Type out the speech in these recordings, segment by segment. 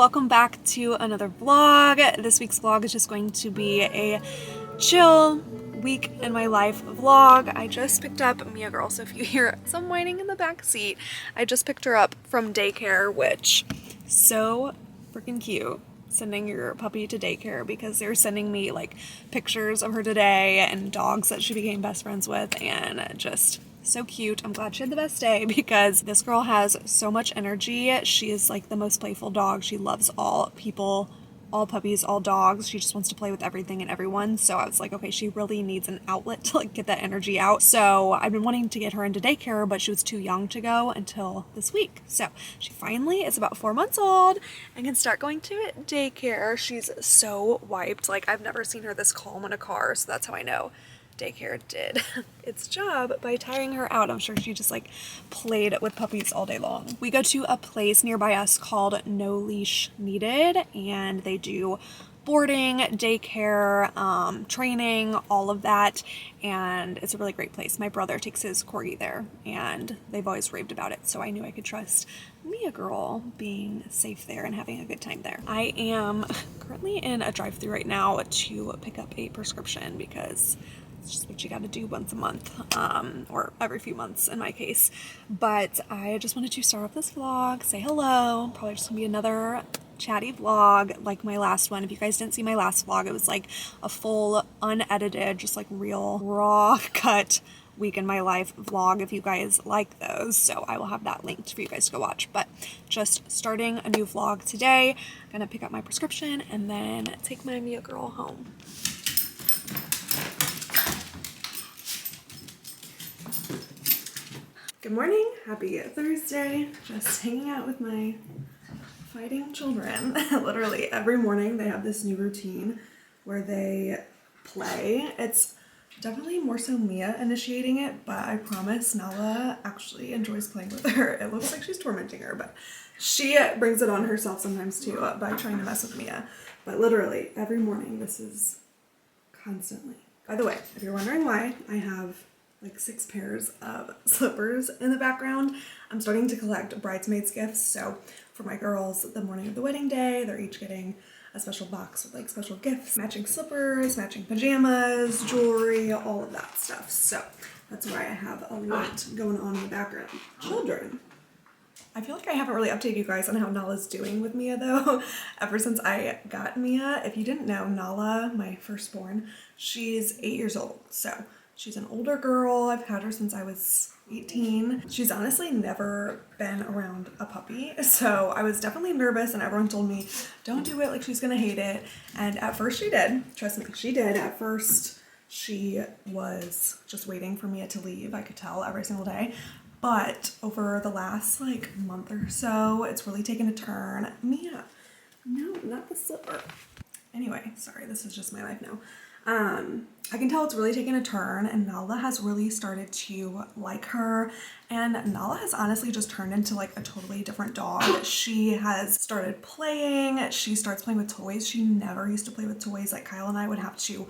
welcome back to another vlog. This week's vlog is just going to be a chill week in my life vlog. I just picked up Mia girl, so if you hear some whining in the back seat, I just picked her up from daycare, which so freaking cute. Sending your puppy to daycare, because they're sending me like pictures of her today and dogs that she became best friends with, and just so cute. I'm glad she had the best day because this girl has so much energy. She is like the most playful dog. She loves all people, all puppies, all dogs. She just wants to play with everything and everyone. So I was like, okay, she really needs an outlet to like get that energy out. So I've been wanting to get her into daycare, but she was too young to go until this week. So she finally is about 4 months old and can start going to daycare. She's so wiped. Like, I've never seen her this calm in a car. So that's how I know daycare did its job by tiring her out. I'm sure she just like played with puppies all day long. We go to a place nearby us called No Leash Needed, and they do boarding, daycare, training, all of that, and it's a really great place. My brother takes his corgi there, and they've always raved about it, so I knew I could trust Mia girl being safe there and having a good time there. I am currently in a drive-thru right now to pick up a prescription because it's just what you got to do once a month, or every few months in my case. But I just wanted to start off this vlog, say hello. Probably just gonna be another chatty vlog like my last one. If you guys didn't see my last vlog, it was like a full unedited, just like real raw cut week in my life vlog if you guys like those. So I will have that linked for you guys to go watch. But just starting a new vlog today. Gonna pick up my prescription and then take my Mia girl home. Good morning, happy Thursday. Just hanging out with my fighting children. Literally every morning they have this new routine where they play. It's definitely more so Mia initiating it, but I promise Nala actually enjoys playing with her. It looks like she's tormenting her, but she brings it on herself sometimes too by trying to mess with Mia. But literally every morning this is constantly. By the way, if you're wondering why I have like 6 pairs of slippers in the background, I'm starting to collect bridesmaids gifts. So for my girls, the morning of the wedding day, they're each getting a special box with like special gifts, matching slippers, matching pajamas, jewelry, all of that stuff. So that's why I have a lot going on in the background. Children. I feel like I haven't really updated you guys on how Nala's doing with Mia though. Ever since I got Mia, if you didn't know, Nala, my firstborn, she's 8 years old. So she's an older girl. I've had her since I was 18. She's honestly never been around a puppy, so I was definitely nervous, and everyone told me, don't do it, like she's gonna hate it. And at first she did. Trust me, she did. At first she was just waiting for Mia to leave. I could tell every single day. But over the last like month or so, it's really taken a turn. Mia, no, not the slipper. Anyway, sorry, this is just my life now. I can tell it's really taken a turn, and Nala has really started to like her, and Nala has honestly just turned into like a totally different dog. She has started playing. She starts playing with toys. She never used to play with toys. Like Kyle and I would have to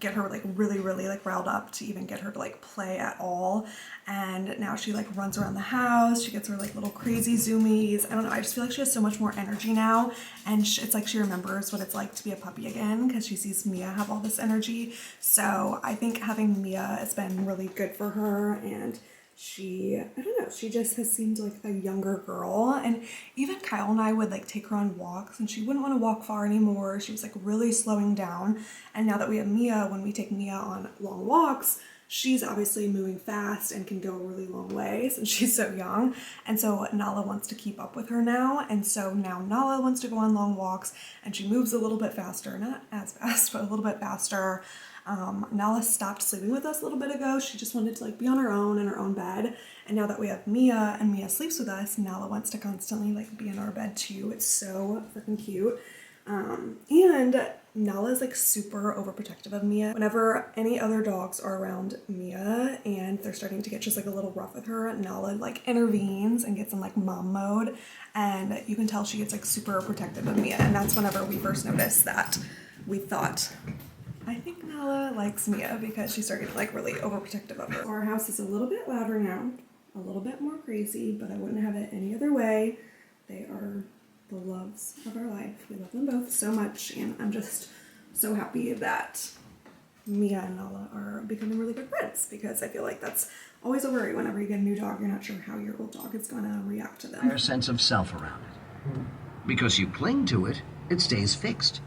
get her like really like riled up to even get her to like play at all. And now she like runs around the house. She gets her like little crazy zoomies. I don't know, I just feel like she has so much more energy now, and it's like she remembers what it's like to be a puppy again because she sees Mia have all this energy. So I think having Mia has been really good for her, and she, I don't know, she just has seemed like a younger girl. And even Kyle and I would like take her on walks, and she wouldn't want to walk far anymore. She was like really slowing down. And now that we have Mia, when we take Mia on long walks, she's obviously moving fast and can go a really long way since she's so young. And so Nala wants to keep up with her now. And so now Nala wants to go on long walks, and she moves a little bit faster, not as fast, but a little bit faster. Nala stopped sleeping with us a little bit ago. She just wanted to like be on her own in her own bed. And now that we have Mia and Mia sleeps with us, Nala wants to constantly like be in our bed too. It's so freaking cute. And Nala is like super overprotective of Mia. Whenever any other dogs are around Mia and they're starting to get just like a little rough with her, Nala like intervenes and gets in like mom mode, and you can tell she gets like super protective of Mia. And that's whenever we first noticed that we thought, I think Nala likes Mia because she started like really overprotective of her. Our house is a little bit louder now, a little bit more crazy, but I wouldn't have it any other way. They are the loves of our life. We love them both so much, and I'm just so happy that Mia and Nala are becoming really good friends, because I feel like that's always a worry whenever you get a new dog. You're not sure how your old dog is going to react to them. Their sense of self around it. Because you cling to it, it stays fixed.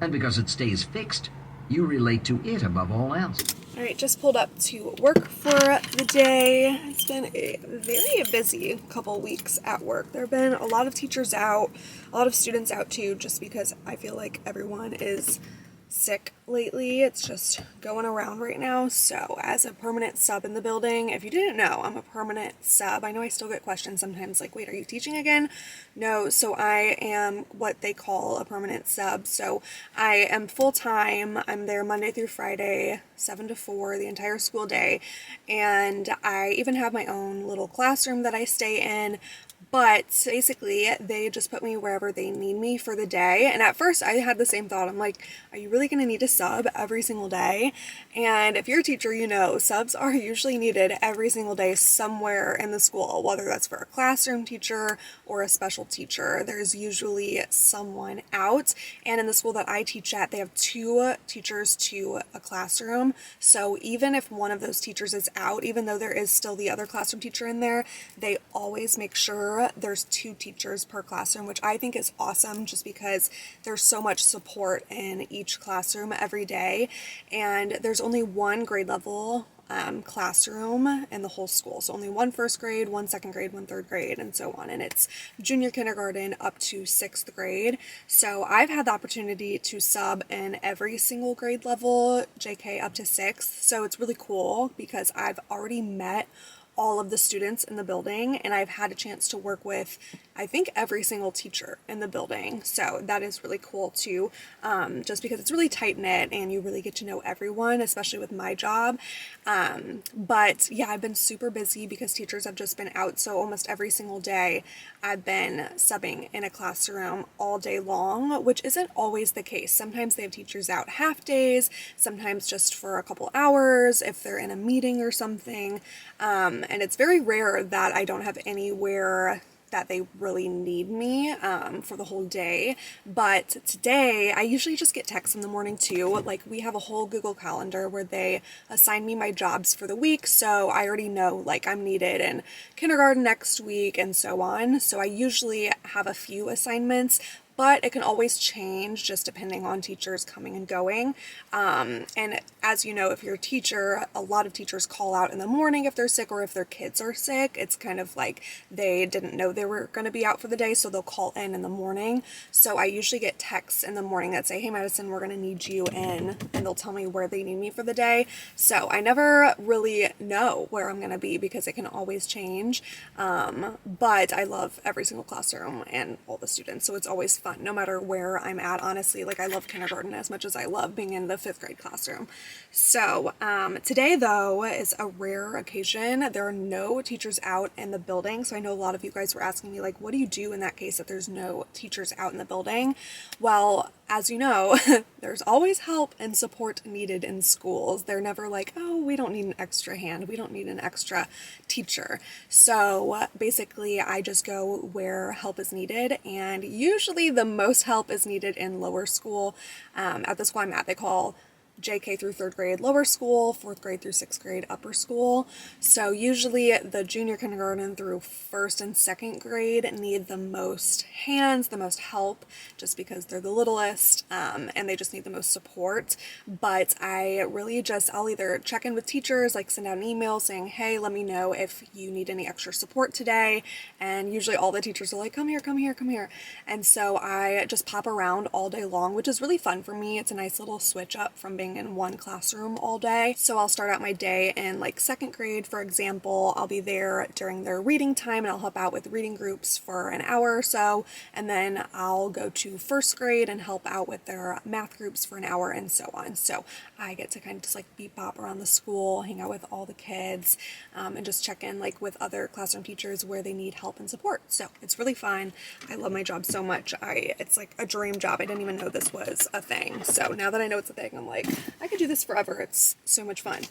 And because it stays fixed, you relate to it above all else. All right, just pulled up to work for the day. It's been a very busy couple weeks at work. There have been a lot of teachers out, a lot of students out too, just because I feel like everyone is sick lately. It's just going around right now. So as a permanent sub in the building, if you didn't know, I'm a permanent sub. I know I still get questions sometimes like, wait, are you teaching again? No, so I am what they call a permanent sub. So I am full-time. I'm there Monday through Friday, 7 to 4, the entire school day. And I even have my own little classroom that I stay in. But basically, they just put me wherever they need me for the day. And at first, I had the same thought. I'm like, are you really going to need a sub every single day? And if you're a teacher, you know, subs are usually needed every single day somewhere in the school, whether that's for a classroom teacher or a special teacher. There's usually someone out. And in the school that I teach at, they have 2 teachers to a classroom. So even if one of those teachers is out, even though there is still the other classroom teacher in there, they always make sure there's 2 teachers per classroom, which I think is awesome, just because there's so much support in each classroom every day. And there's only 1 grade level classroom in the whole school. So only 1 first grade, 1 second grade, 1 third grade, and so on. And it's junior kindergarten up to 6th grade. So I've had the opportunity to sub in every single grade level, JK up to 6th. So it's really cool because I've already met all of the students in the building, and I've had a chance to work with, I think, every single teacher in the building. So that is really cool too, just because it's really tight knit and you really get to know everyone, especially with my job. But yeah, I've been super busy because teachers have just been out. So almost every single day I've been subbing in a classroom all day long, which isn't always the case. Sometimes they have teachers out half days, sometimes just for a couple hours if they're in a meeting or something. And it's very rare that I don't have anywhere that they really need me for the whole day. But today, I usually just get texts in the morning too. Like, we have a whole Google Calendar where they assign me my jobs for the week. So I already know, like, I'm needed in kindergarten next week and so on. So I usually have a few assignments, but it can always change just depending on teachers coming and going. And as you know, if you're a teacher, a lot of teachers call out in the morning if they're sick or if their kids are sick. It's kind of like they didn't know they were going to be out for the day, so they'll call in the morning. So I usually get texts in the morning that say, hey, Madison, we're going to need you in, and they'll tell me where they need me for the day. So I never really know where I'm going to be because it can always change. But I love every single classroom and all the students, so it's always fun no matter where I'm at. Honestly, like, I love kindergarten as much as I love being in the 5th grade classroom. So today though is a rare occasion. There are no teachers out in the building. So I know a lot of you guys were asking me, like, what do you do in that case if there's no teachers out in the building? Well, as you know, there's always help and support needed in schools. They're never like, oh, we don't need an extra hand, we don't need an extra teacher. So basically I just go where help is needed, and usually the most help is needed in lower school. At the school I'm at, they call JK through 3rd grade lower school, 4th grade through 6th grade upper school. So usually the junior kindergarten through 1st and 2nd grade need the most hands, the most help, just because they're the littlest, and they just need the most support. But I really just, I'll either check in with teachers, like send out an email saying, hey, let me know if you need any extra support today. And usually all the teachers are like, come here, come here, come here. And so I just pop around all day long, which is really fun for me. It's a nice little switch up from being in one classroom all day. So I'll start out my day in like 2nd grade, for example. I'll be there during their reading time and I'll help out with reading groups for an hour or so. And then I'll go to 1st grade and help out with their math groups for an hour and so on. So I get to kind of just like beep bop around the school, hang out with all the kids, and just check in like with other classroom teachers where they need help and support. So it's really fun. I love my job so much. It's like a dream job. I didn't even know this was a thing. So now that I know it's a thing, I'm like, I could do this forever. It's so much fun.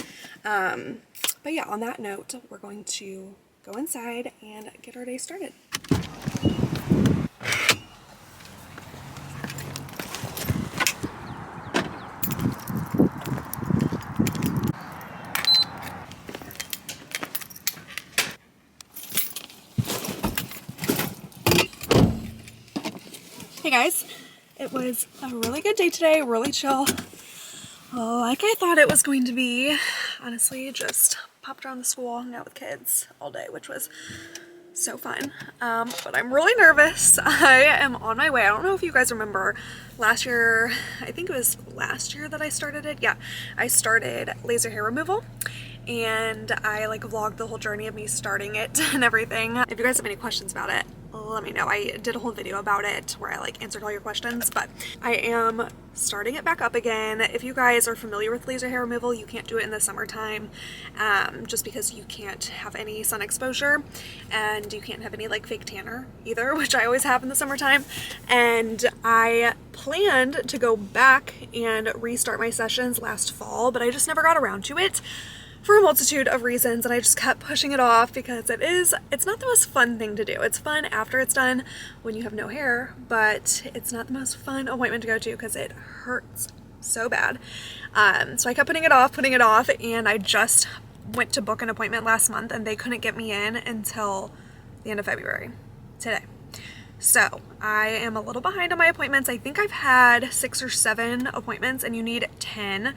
But yeah, on that note, we're going to go inside and get our day started. guys, it was a really good day today, really chill, like I thought it was going to be. Honestly, just popped around the school, hung out with kids all day, which was so fun. But I'm really nervous. I am on my way. I don't know if you guys remember last year, I think it was last year that I started it. Yeah, I started laser hair removal, and I like vlogged the whole journey of me starting it and everything. If you guys have any questions about it, let me know. I did a whole video about it where I like answered all your questions, but I am starting it back up again. If you guys are familiar with laser hair removal, you can't do it in the summertime, just because you can't have any sun exposure and you can't have any like fake tanner either, which I always have in the summertime. And I planned to go back and restart my sessions last fall, but I just never got around to it for a multitude of reasons, and I just kept pushing it off because it's not the most fun thing to do. It's fun after it's done when you have no hair, but it's not the most fun appointment to go to because it hurts so bad. So I kept putting it off, and I just went to book an appointment last month and they couldn't get me in until the end of February, today. So I am a little behind on my appointments. I think I've had 6 or 7 appointments, and you need 10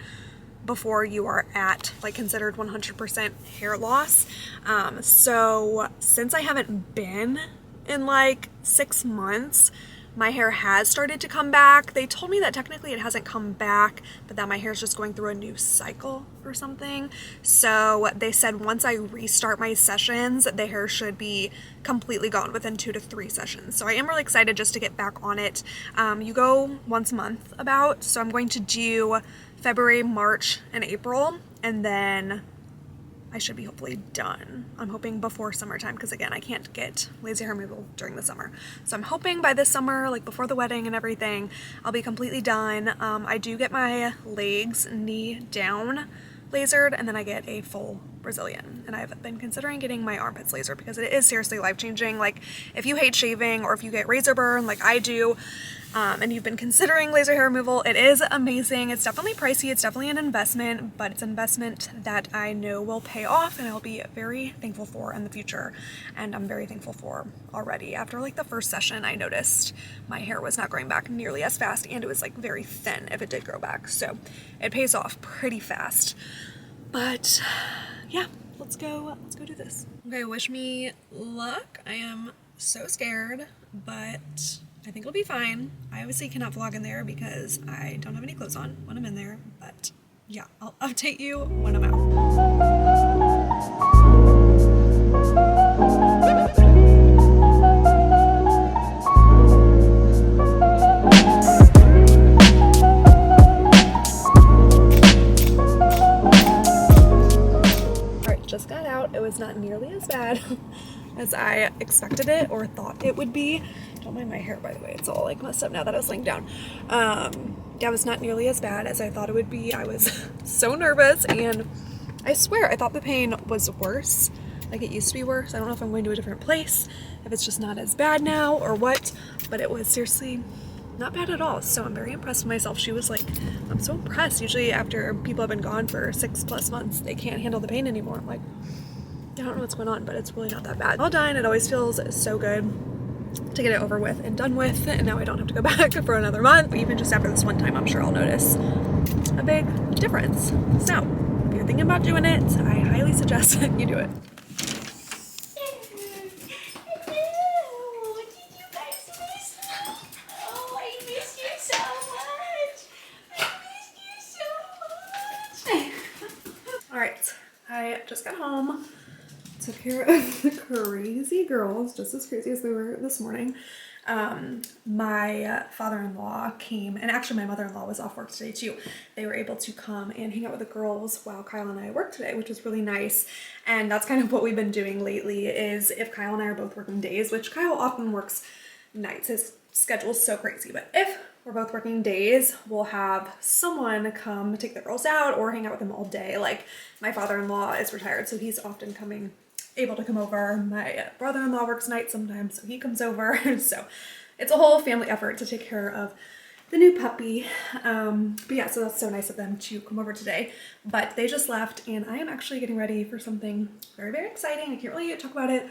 before you are at like considered 100% hair loss. So since I haven't been in like 6 months, my hair has started to come back. They told me that technically it hasn't come back, but that my hair is just going through a new cycle or something. So they said once I restart my sessions, the hair should be completely gone within 2 to 3 sessions. So I am really excited just to get back on it. You go once a month about, so I'm going to do February, March, and April, and then I should be hopefully done. I'm hoping before summertime because again, I can't get laser hair removal during the summer. So I'm hoping by this summer, like before the wedding and everything, I'll be completely done. I do get my legs, knee down lasered, and then I get a full Brazilian. And I've been considering getting my armpits lasered because it is seriously life-changing. Like if you hate shaving or if you get razor burn like I do, and you've been considering laser hair removal, it is amazing. It's definitely pricey, it's definitely an investment, but it's an investment that I know will pay off and I'll be very thankful for in the future. And I'm very thankful for already. After like the first session, I noticed my hair was not growing back nearly as fast, and it was like very thin if it did grow back. So it pays off pretty fast. But yeah, let's go do this. Okay, wish me luck. I am so scared, but I think it'll be fine. I obviously cannot vlog in there because I don't have any clothes on when I'm in there, but yeah, I'll update you when I'm out. Alright, just got out. It was not nearly as bad as I expected it or thought it would be. Don't mind my hair, by the way. It's all like messed up now that I was laying down. Yeah, it was not nearly as bad as I thought it would be. I was so nervous, and I swear I thought the pain was worse. Like it used to be worse. I don't know if I'm going to a different place, if it's just not as bad now or what, but it was seriously not bad at all. So I'm very impressed with myself. She was like, I'm so impressed. Usually after people have been gone for 6+ months, they can't handle the pain anymore. I'm like, I don't know what's going on, but it's really not that bad. All done. It always feels so good to get it over with and done with, and now I don't have to go back for another month. Even just after this one time, I'm sure I'll notice a big difference. So if you're thinking about doing it, I highly suggest you do it. Alright, I just got home, took care of the crazy girls, just as crazy as they were this morning. My father-in-law came, and actually my mother-in-law was off work today too. They were able to come and hang out with the girls while Kyle and I worked today, which was really nice. And that's kind of what we've been doing lately, is if Kyle and I are both working days, which Kyle often works nights, his schedule's so crazy, but if we're both working days, we'll have someone come take the girls out or hang out with them all day. Like my father-in-law is retired, so he's often able to come over. My brother-in-law works nights sometimes, so he comes over. So it's a whole family effort to take care of the new puppy. But yeah, so that's so nice of them to come over today. But they just left, and I am actually getting ready for something very, very exciting. I can't really talk about it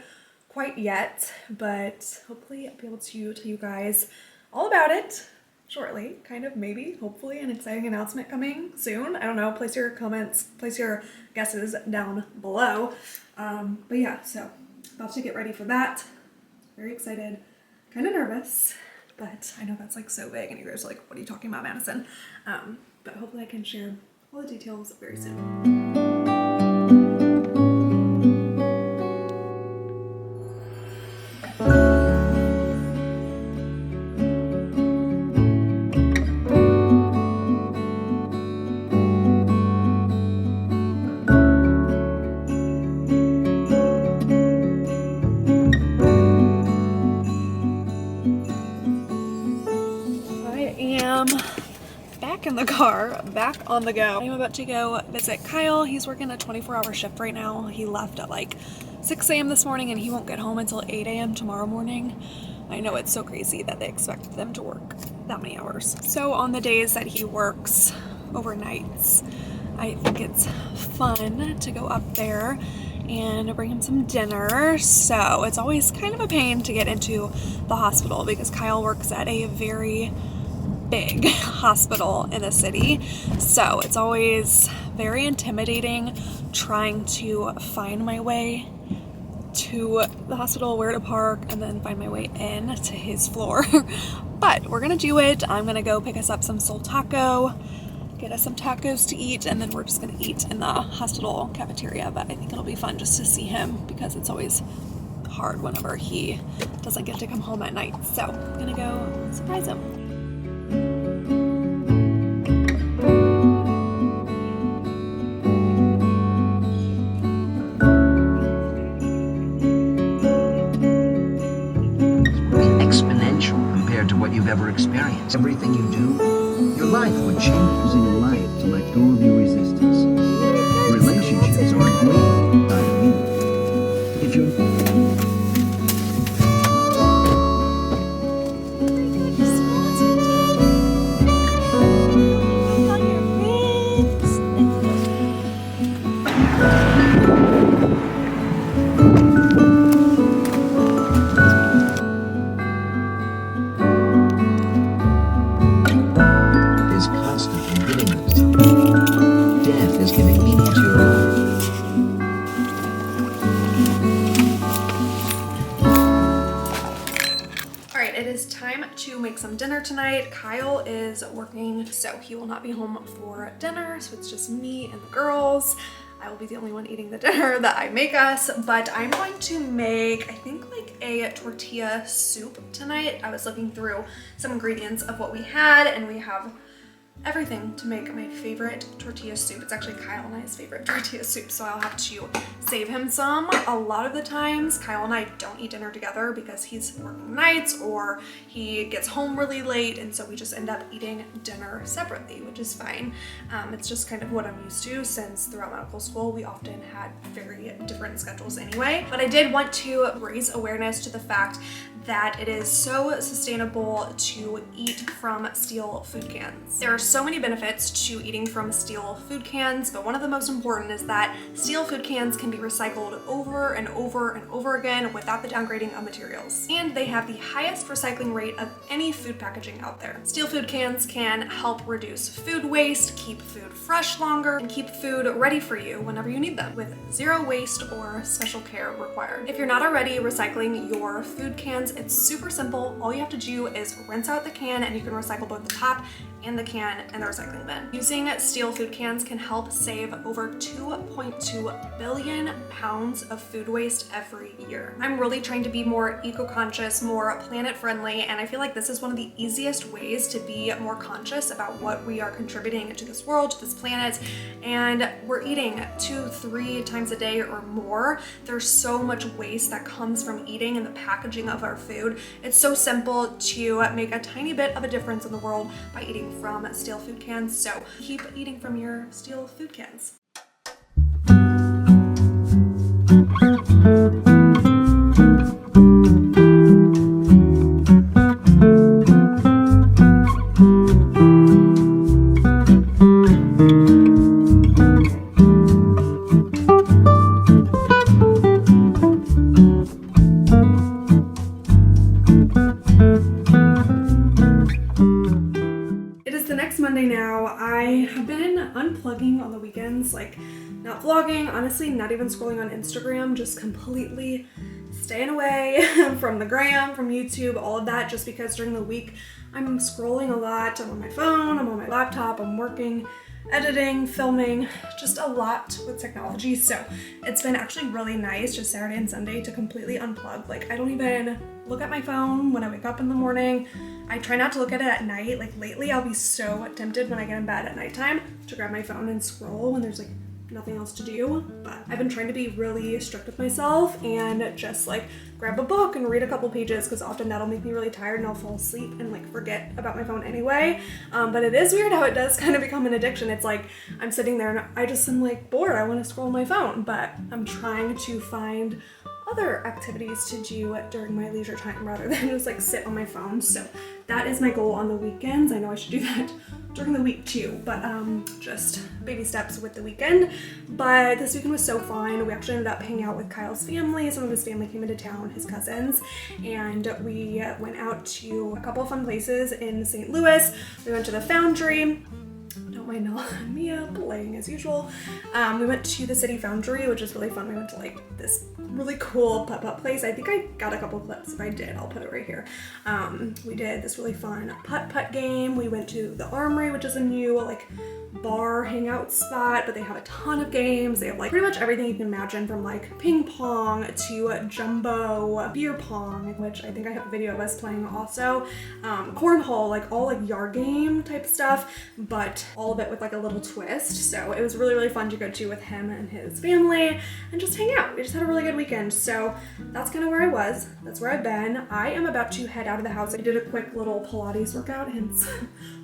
quite yet, but hopefully I'll be able to tell you guys all about it shortly, kind of, maybe, hopefully, an exciting announcement coming soon. I don't know, place your comments, place your guesses down below. But yeah, so about to get ready for that. Very excited, kind of nervous, but I know that's like so big and you guys are like, what are you talking about, Madison? But hopefully I can share all the details very soon. Back in the car, back on the go. I'm about to go visit Kyle. He's working a 24-hour shift right now. He left at like 6 a.m. this morning and he won't get home until 8 a.m. tomorrow morning. I know, it's so crazy that they expect them to work that many hours. So on the days that he works overnights, I think it's fun to go up there and bring him some dinner. So it's always kind of a pain to get into the hospital because Kyle works at a very big hospital in the city, so it's always very intimidating trying to find my way to the hospital, where to park, and then find my way in to his floor. But we're gonna do it. I'm gonna go pick us up some soul taco, get us some tacos to eat, and then we're just gonna eat in the hospital cafeteria. But I think it'll be fun just to see him because it's always hard whenever he doesn't get to come home at night. So I'm gonna go surprise him. What you've ever experienced. Everything you do, your life would change. Using your life to let go of your resistance. Relationships are a great guide of you. If you're Some dinner tonight. Kyle is working, so he will not be home for dinner, so it's just me and the girls. I will be the only one eating the dinner that I make us, but I'm going to make, I think, like a tortilla soup tonight. I was looking through some ingredients of what we had, and we have everything to make my favorite tortilla soup. It's actually Kyle and I's favorite tortilla soup, so I'll have to save him some. A lot of the times, Kyle and I don't eat dinner together because he's working nights or he gets home really late, and so we just end up eating dinner separately, which is fine. It's just kind of what I'm used to since throughout medical school, we often had very different schedules anyway. But I did want to raise awareness to the fact that it is so sustainable to eat from steel food cans. There are so many benefits to eating from steel food cans, but one of the most important is that steel food cans can be recycled over and over and over again without the downgrading of materials. And they have the highest recycling rate of any food packaging out there. Steel food cans can help reduce food waste, keep food fresh longer, and keep food ready for you whenever you need them with zero waste or special care required. If you're not already recycling your food cans, it's super simple. All you have to do is rinse out the can and you can recycle both the top and the can in the recycling bin. Using steel food cans can help save over 2.2 billion pounds of food waste every year. I'm really trying to be more eco-conscious, more planet-friendly, and I feel like this is one of the easiest ways to be more conscious about what we are contributing to this world, to this planet, and we're eating 2-3 times a day or more. There's so much waste that comes from eating and the packaging of our food. It's so simple to make a tiny bit of a difference in the world by eating from steel food cans, so keep eating from your steel food cans. have been unplugging on the weekends, like not vlogging, honestly, not even scrolling on Instagram, just completely staying away from the gram, from YouTube, all of that, just because during the week I'm scrolling a lot. I'm on my phone, I'm on my laptop, I'm working, editing, filming, just a lot with technology. So it's been actually really nice just Saturday and Sunday to completely unplug. Like I don't even look at my phone when I wake up in the morning. I try not to look at it at night. Like lately I'll be so tempted when I get in bed at nighttime to grab my phone and scroll when there's like nothing else to do. But I've been trying to be really strict with myself and just like grab a book and read a couple pages, because often that'll make me really tired and I'll fall asleep and like forget about my phone anyway. But it is weird how it does kind of become an addiction. It's like I'm sitting there and I just am like bored. I want to scroll my phone, but I'm trying to find other activities to do during my leisure time rather than just like sit on my phone. So that is my goal on the weekends. I know I should do that during the week too, but just baby steps with the weekend. But this weekend was so fun. We actually ended up hanging out with Kyle's family. Some of his family came into town, his cousins, and we went out to a couple of fun places in St. Louis. We went to the Foundry. Don't mind Mia playing as usual. We went to the City Foundry, which is really fun. We went to like this really cool putt-putt place. I think I got a couple clips. If I did, I'll put it right here. We did this really fun putt-putt game. We went to the Armory, which is a new like bar hangout spot, but they have a ton of games. They have like pretty much everything you can imagine, from like ping pong to jumbo beer pong, which I think I have a video of us playing also. Cornhole, like all like yard game type stuff, but all of it with like a little twist. So it was really, really fun to go to with him and his family and just hang out. We just had a really good weekend. So that's kind of where I was. That's where I've been. I am about to head out of the house. I did a quick little Pilates workout, hence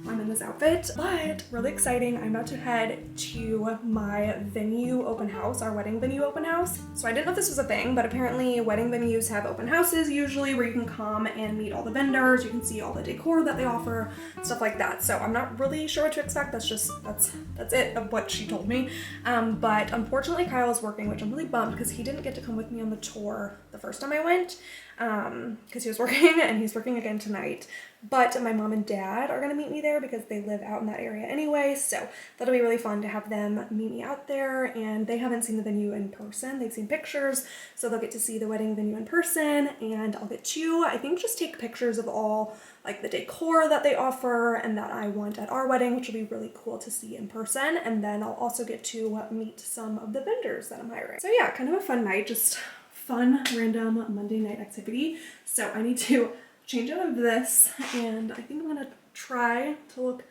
I'm in this outfit, but really exciting. I'm about to head to my venue open house, our wedding venue open house. So I didn't know if this was a thing, but apparently wedding venues have open houses usually where you can come and meet all the vendors. You can see all the decor that they offer, stuff like that. So I'm not really sure what to expect. That's it of what she told me. But unfortunately Kyle is working, which I'm really bummed because he didn't get to come with me on the tour the first time I went, because he was working, and he's working again tonight. But my mom and dad are gonna meet me there because they live out in that area anyway, so that'll be really fun to have them meet me out there. And they haven't seen the venue in person. They've seen pictures, so they'll get to see the wedding venue in person, and I'll get to, I think, just take pictures of all like the decor that they offer and that I want at our wedding, which will be really cool to see in person. And then I'll also get to meet some of the vendors that I'm hiring. So yeah, kind of a fun night, just fun random Monday night activity. So I need to change out of this, and I think I'm gonna try to look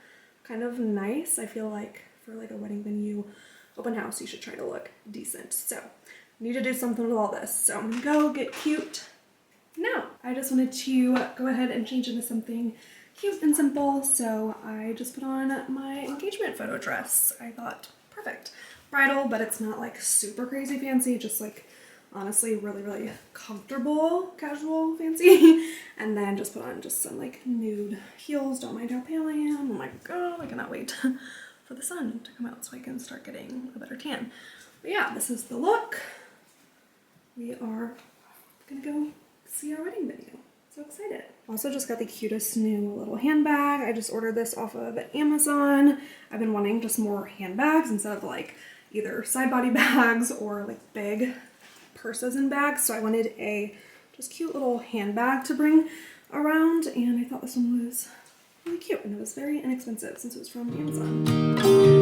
kind of nice. I feel like for like a wedding venue open house, you should try to look decent. So I need to do something with all this. So I'm gonna go get cute now. I just wanted to go ahead and change into something cute and simple. So I just put on my engagement photo dress. I thought, perfect. Bridal, but it's not like super crazy fancy, just like honestly really, really comfortable, casual, fancy. And then just put on just some like nude heels. Don't mind how pale I am. Oh my god, I cannot wait for the sun to come out so I can start getting a better tan. But yeah, this is the look. We are gonna go see our wedding video. So excited. Also just got the cutest new little handbag. I just ordered this off of Amazon. I've been wanting just more handbags instead of like either side body bags or like big purses and bags. So I wanted a just cute little handbag to bring around, and I thought this one was really cute, and it was very inexpensive since it was from Amazon.